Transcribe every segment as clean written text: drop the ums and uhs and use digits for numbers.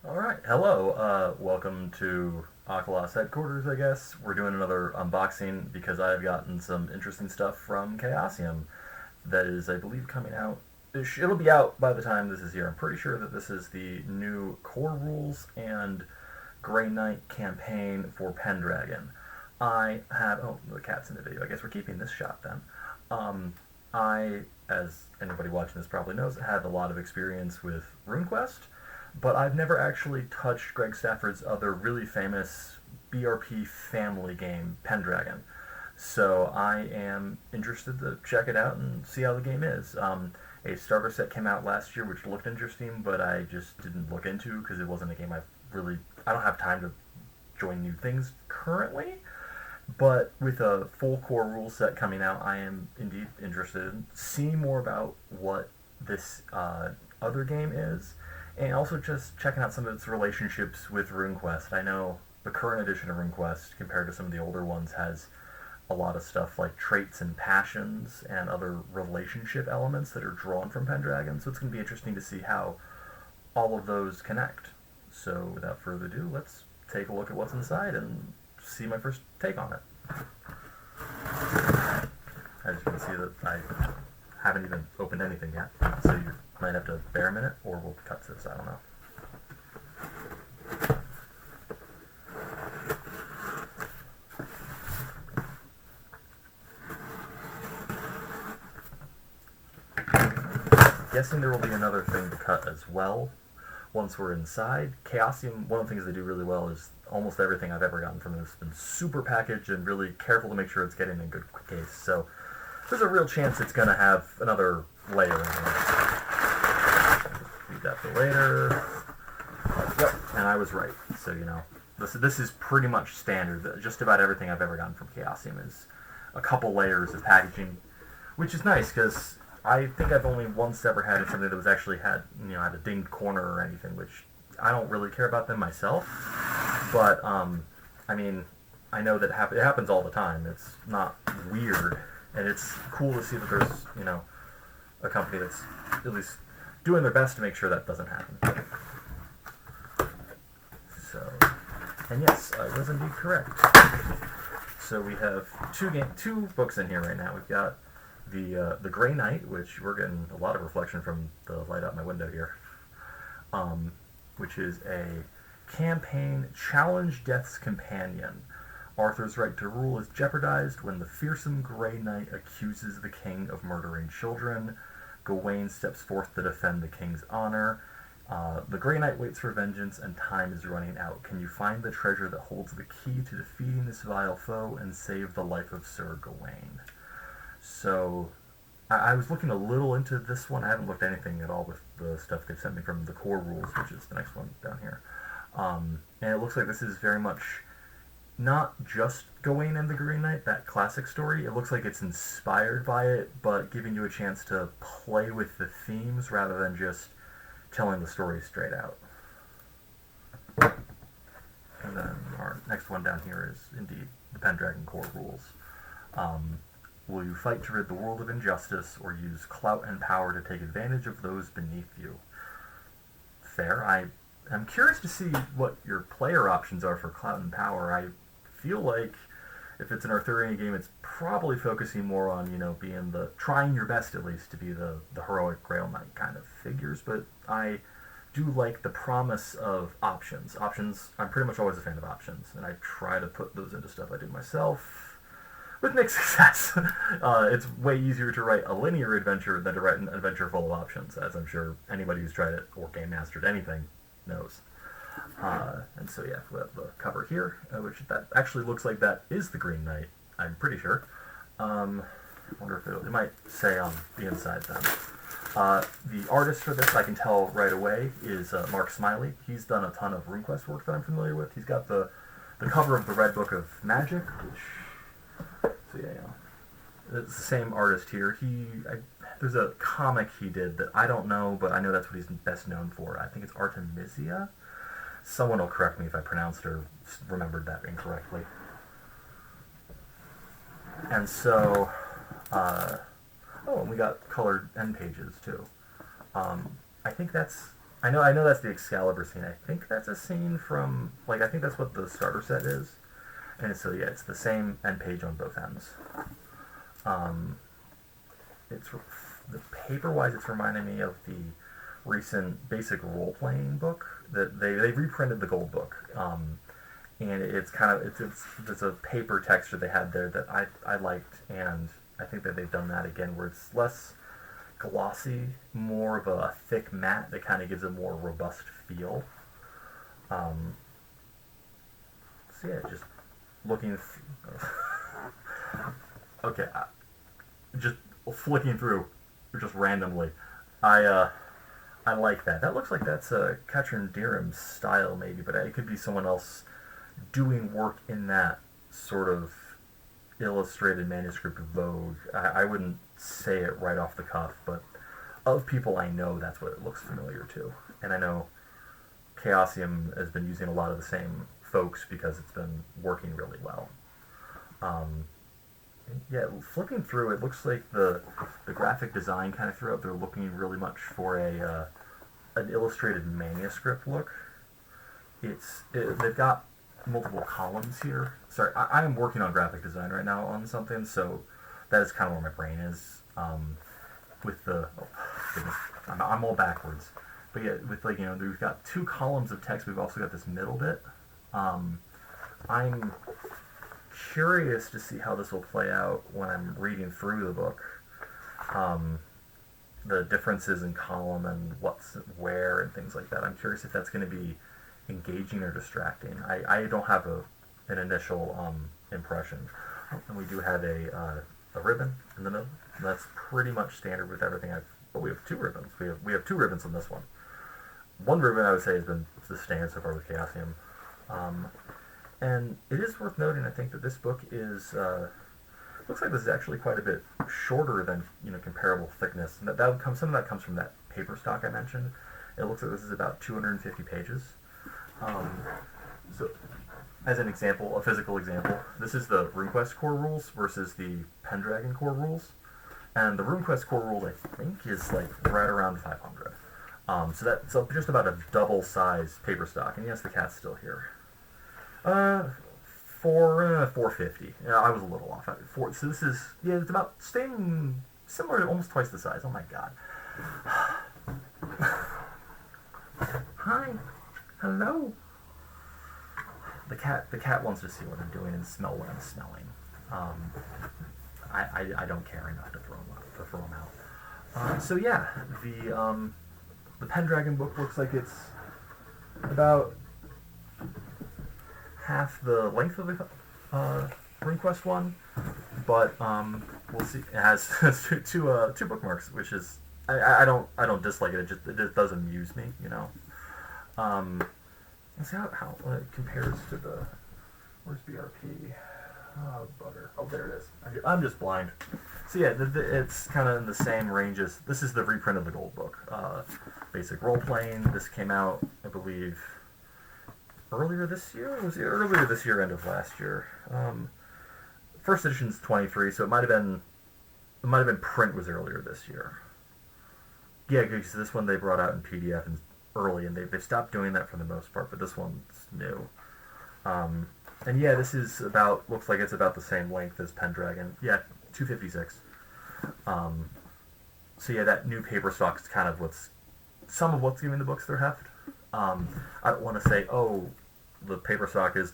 Alright, hello. Welcome to Akalos headquarters, I guess. We're doing another unboxing because I've gotten some interesting stuff from Chaosium that is, I believe, coming out. It'll be out by the time this is here. I'm pretty sure that this is the new core rules and Grey Knight campaign for Pendragon. I have. Oh, the cat's in the video. I guess we're keeping this shot then. I, as anybody watching this probably knows, had a lot of experience with RuneQuest, but I've never actually touched Greg Stafford's other really famous BRP family game, Pendragon. So I am interested to check it out and see how the game is. A starter set came out last year, which looked interesting, but I just didn't look into because it wasn't a game I don't have time to join new things currently. But with a full core rule set coming out, I am indeed interested in seeing more about what this other game is, and also just checking out some of its relationships with RuneQuest. I know the current edition of RuneQuest, compared to some of the older ones, has a lot of stuff like traits and passions and other relationship elements that are drawn from Pendragon, so it's going to be interesting to see how all of those connect. So without further ado, let's take a look at what's inside and see my first take on it. As you can see, that I haven't even opened anything yet, so you might have to bear a minute, or we'll cut to this. I don't know. Guessing there will be another thing to cut as well once we're inside. Chaosium, one of the things they do really well is almost everything I've ever gotten from them has been super packaged and really careful to make sure it's getting in good case. So there's a real chance it's going to have another layer in here. Leave that for later. Yep, and I was right. So, this is pretty much standard. Just about everything I've ever gotten from Chaosium is a couple layers of packaging, which is nice because I think I've only once ever had something that was actually had a dinged corner or anything, which I don't really care about them myself. But I mean, I know that it happens all the time. It's not weird, and it's cool to see that there's a company that's at least doing their best to make sure that doesn't happen. So, and yes, I was indeed correct. So we have two books in here right now. We've got the Grey Knight, which we're getting a lot of reflection from the light out my window here, which is a campaign challenge Death's Companion. Arthur's right to rule is jeopardized when the fearsome Grey Knight accuses the king of murdering children. Gawain steps forth to defend the king's honor. The Grey Knight waits for vengeance, and time is running out. Can you find the treasure that holds the key to defeating this vile foe and save the life of Sir Gawain? So, I was looking a little into this one. I haven't looked at anything at all with the stuff they've sent me from the core rules, which is the next one down here. And it looks like this is very much not just Gawain and the Green Knight, that classic story. It looks like it's inspired by it, but giving you a chance to play with the themes rather than just telling the story straight out. And then our next one down here is indeed the Pendragon core rules. Will you fight to rid the world of injustice, or use clout and power to take advantage of those beneath you? Fair. I'm curious to see what your player options are for clout and power. I feel like if it's an Arthurian game, it's probably focusing more on, being trying your best at least to be the heroic Grail Knight kind of figures, but I do like the promise of options. Options, I'm pretty much always a fan of options, and I try to put those into stuff I do myself with mixed success. It's way easier to write a linear adventure than to write an adventure full of options, as I'm sure anybody who's tried it or game mastered anything knows. And so yeah, we have the cover here, which that actually looks like that is the Green Knight, I'm pretty sure. I wonder if it might say on the inside then. The artist for this, I can tell right away, is Mark Smiley. He's done a ton of RuneQuest work that I'm familiar with. He's got the cover of the Red Book of Magic, which, so yeah, it's the same artist here. There's a comic he did that I don't know, but I know that's what he's best known for. I think it's Artemisia. Someone will correct me if I pronounced or remembered that incorrectly. And so, oh, and we got colored end pages too. I think that's I know that's the Excalibur scene. I think that's a scene from like I think that's what the starter set is, and so yeah, it's the same end page on both ends. Um, it's the paper wise, it's reminding me of the recent basic role playing book that they reprinted the gold book. And it's kind of it's a paper texture they had there that I liked, and I think that they've done that again where it's less glossy, more of a thick matte that kind of gives a more robust feel. Um, so yeah, just looking. Okay, just flicking through, just randomly. I I like that. That looks like that's Katrin Dirham's style, maybe, but it could be someone else doing work in that sort of illustrated manuscript vogue. I wouldn't say it right off the cuff, but of people I know, that's what it looks familiar to. And I know Chaosium has been using a lot of the same folks because it's been working really well. Um, yeah, flipping through, it looks like the graphic design kind of throughout, they're looking really much for an illustrated manuscript look. They've got multiple columns here. Sorry, I am working on graphic design right now on something, so that is kind of where my brain is. With the goodness, I'm all backwards, but yeah, with like we've got two columns of text. We've also got this middle bit. I'm curious to see how this will play out when I'm reading through the book. The differences in column and what's where and things like that. I'm curious if that's going to be engaging or distracting. I don't have an initial impression. And we do have a ribbon in the middle. And that's pretty much standard with everything but we have two ribbons. We have two ribbons in this one. One ribbon I would say has been the standard so far with Chaosium. And it is worth noting, I think, that this book is looks like this is actually quite a bit shorter than comparable thickness. And some of that comes from that paper stock I mentioned. It looks like this is about 250 pages. So, as an example, a physical example, this is the RuneQuest core rules versus the Pendragon core rules. And the RuneQuest core rule, I think, is like right around 500. So that's just about a double-sized paper stock. And yes, the cat's still here. 450. Yeah, I was a little off. So this is it's about similar, almost twice the size. Oh my god. Hi. Hello. The cat wants to see what I'm doing and smell what I'm smelling. I don't care enough to throw him out. So yeah, the Pendragon book looks like it's about half the length of the RuneQuest one, but we'll see. It has two bookmarks, which is I don't dislike it. It just does amuse me, Let's see how it compares to the. Where's BRP? Oh, bugger. Oh, there it is. I'm just blind. So yeah, it's kind of in the same ranges. This is the reprint of the gold book. Basic role playing. This came out, I believe, earlier this year. Was it earlier this year, end of last year? First edition's 23, so it might have been print was earlier this year. Yeah, because this one they brought out in PDF and early, and they've stopped doing that for the most part, but this one's new. And yeah, this is looks like it's about the same length as Pendragon. Yeah, 256. So yeah, that new paper stock is kind of some of what's giving the books their heft. I don't want to say, the paper stock is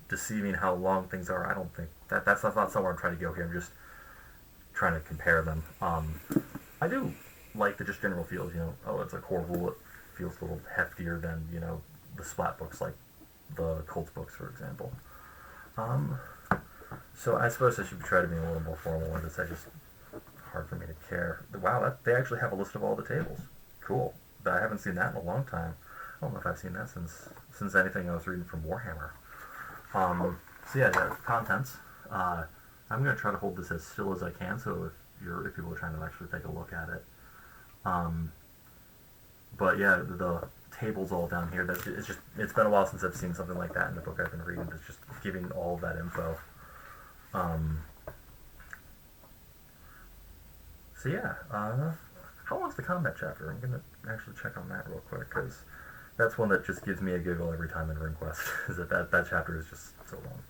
deceiving how long things are. I don't think that's not somewhere I'm trying to go here. I'm just trying to compare them. I do like the just general feels, it's a core rule. It feels a little heftier than, the splat books like the Colts books, for example. So I suppose I should try to be a little more formal with this. It's hard for me to care. Wow, they actually have a list of all the tables. Cool. I haven't seen that in a long time. I don't know if I've seen that since anything I was reading from Warhammer. So yeah, the contents. I'm going to try to hold this as still as I can, so if people are trying to actually take a look at it. But yeah, the tables all down here. It's been a while since I've seen something like that in the book I've been reading. It's just giving all of that info. So yeah, How long's the combat chapter? I'm gonna actually check on that real quick because that's one that just gives me a giggle every time in RuneQuest. Is that chapter is just so long.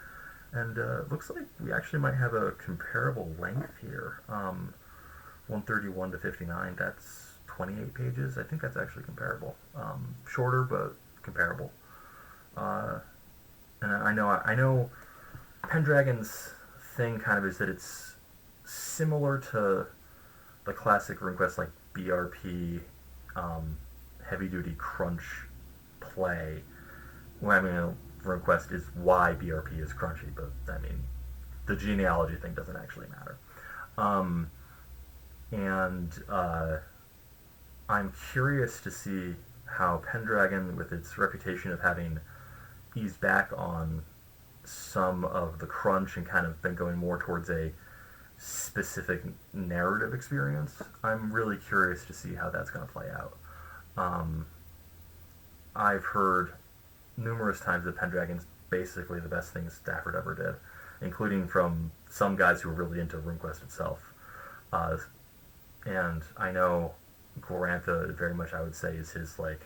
And looks like we actually might have a comparable length here. 131 to 59. That's 28 pages. I think that's actually comparable. Shorter, but comparable. And I know Pendragon's thing kind of is that it's similar to the classic RuneQuest like BRP, heavy duty crunch play. Well, I mean, RuneQuest is why BRP is crunchy, but I mean, the genealogy thing doesn't actually matter. I'm curious to see how Pendragon, with its reputation of having eased back on some of the crunch and kind of been going more towards a specific narrative experience, I'm really curious to see how that's going to play out. I've heard numerous times that Pendragon's basically the best thing Stafford ever did, including from some guys who are really into RuneQuest itself. And I know Glorantha very much, I would say, is his like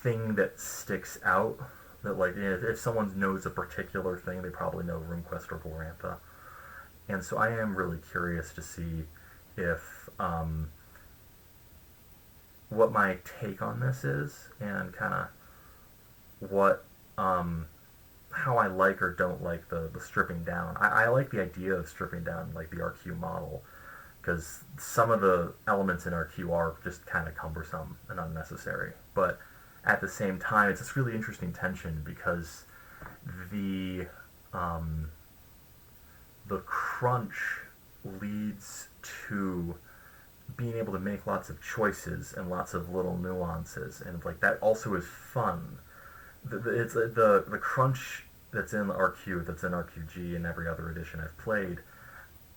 thing that sticks out. That like if someone knows a particular thing, they probably know RuneQuest or Glorantha. And so I am really curious to see if what my take on this is, and kind of what how I like or don't like the stripping down. I like the idea of stripping down like the RQ model, because some of the elements in RQ are just kind of cumbersome and unnecessary. But at the same time, it's this really interesting tension because the crunch leads to being able to make lots of choices and lots of little nuances, and like that also is fun. The crunch that's in RQ, that's in RQG, and every other edition I've played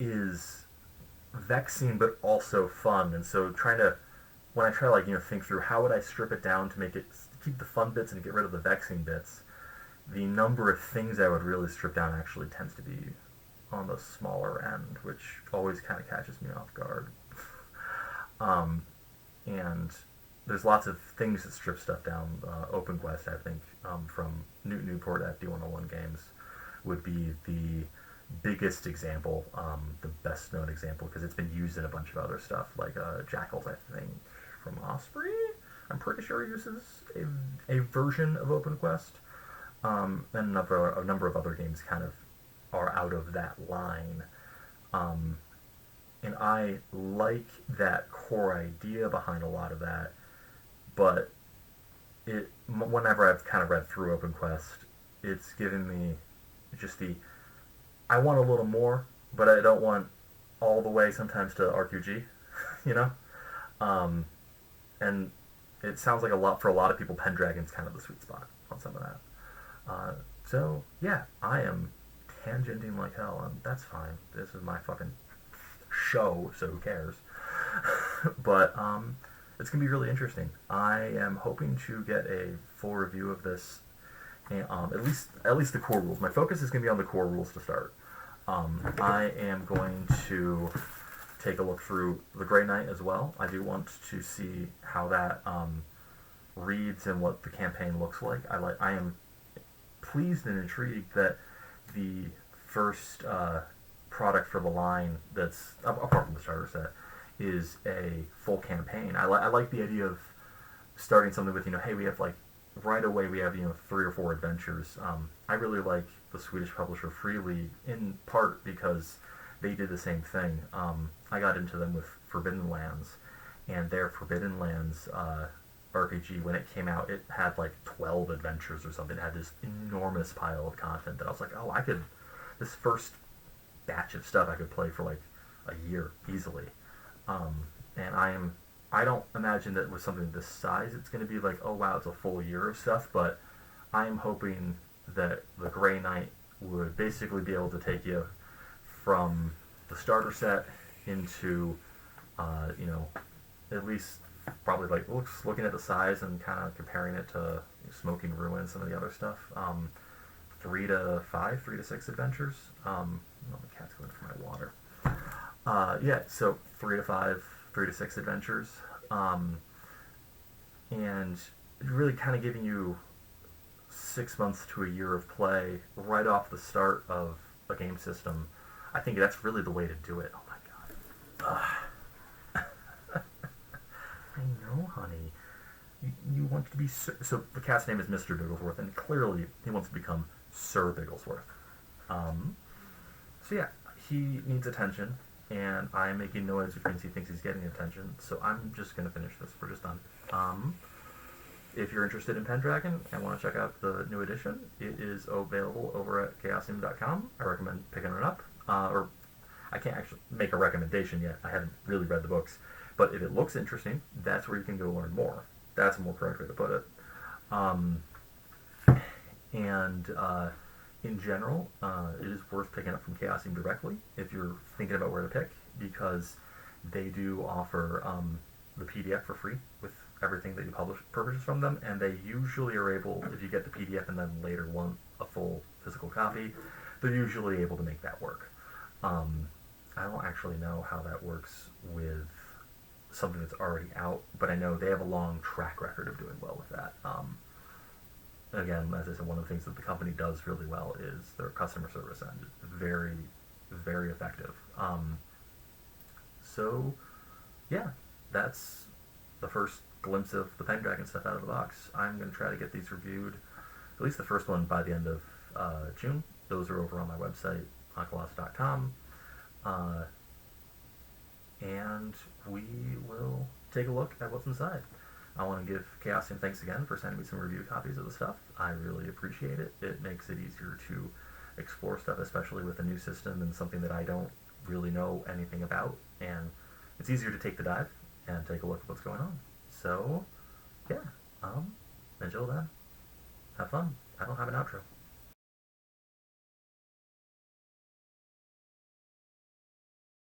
is vexing but also fun. And so when I try to like think through how would I strip it down to make it keep the fun bits and get rid of the vexing bits, the number of things I would really strip down actually tends to be on the smaller end, which always kind of catches me off guard. And there's lots of things that strip stuff down. OpenQuest, I think, from Newport at D101 Games, would be the biggest example, the best known example, because it's been used in a bunch of other stuff, like Jackals, I think, from Osprey. I'm pretty sure uses a version of OpenQuest, and a number of other games kind of are out of that line. And I like that core idea behind a lot of that, but whenever I've kind of read through OpenQuest, it's given me just I want a little more, but I don't want all the way sometimes to RQG, you know? And it sounds like for a lot of people, Pendragon's kind of the sweet spot on some of that. So, yeah, I am tangenting like hell, and that's fine. This is my fucking show, so who cares? But it's going to be really interesting. I am hoping to get a full review of this, and at least the core rules. My focus is going to be on the core rules to start. I am going to take a look through the Grey Knight as well. I do want to see how that reads and what the campaign looks like. I am pleased and intrigued that the first product for the line that's apart from the starter set is a full campaign. I like the idea of starting something with hey, we have like right away we have 3 or 4 adventures. I really like the Swedish publisher Free League, in part because they did the same thing. I got into them with Forbidden Lands, and their Forbidden Lands RPG, when it came out, it had like 12 adventures or something. It had this enormous pile of content that I was like, oh, this first batch of stuff I could play for like a year easily. And I don't imagine that with something this size it's going to be like, oh wow, it's a full year of stuff, but I'm hoping that the Grey Knight would basically be able to take you from the starter set into, at least probably like looking at the size and kind of comparing it to Smoking Ruin and some of the other stuff. 3 to 6 adventures. The cat's going for my water. So 3 to 5 3 to 6 adventures, um, and really kind of giving you 6 months to a year of play right off the start of a game system. I think that's really the way to do it. Oh my god. I know, honey. You want to be Sir, so the cat's name is Mr. Bigglesworth, and clearly he wants to become Sir Bigglesworth. Um, so yeah, he needs attention, and I'm making noise which means he thinks he's getting attention. So I'm just gonna finish this. We're just done. Um, if you're interested in Pendragon and want to check out the new edition, it is available over at chaosium.com. I recommend picking it up. Or I can't actually make a recommendation yet. I haven't really read the books, but if it looks interesting, that's where you can go learn more. That's a more correct way to put it. Um, and in general, it is worth picking up from Chaosium directly if you're thinking about where to pick, because they do offer the PDF for free with everything that you purchase from them, and they usually are able, if you get the PDF and then later want a full physical copy, they're usually able to make that work. I don't actually know how that works with something that's already out, but I know they have a long track record of doing well with that. Again, as I said, one of the things that the company does really well is their customer service end. Very, very effective. So, yeah, that's the first glimpse of the Pendragon stuff out of the box. I'm going to try to get these reviewed, at least the first one, by the end of June. Those are over on my website, onkelos.com. And we will take a look at what's inside. I want to give Chaosium thanks again for sending me some review copies of the stuff. I really appreciate it. It makes it easier to explore stuff, especially with a new system and something that I don't really know anything about. And it's easier to take the dive and take a look at what's going on. So, yeah, until then, have fun. I don't have an outro.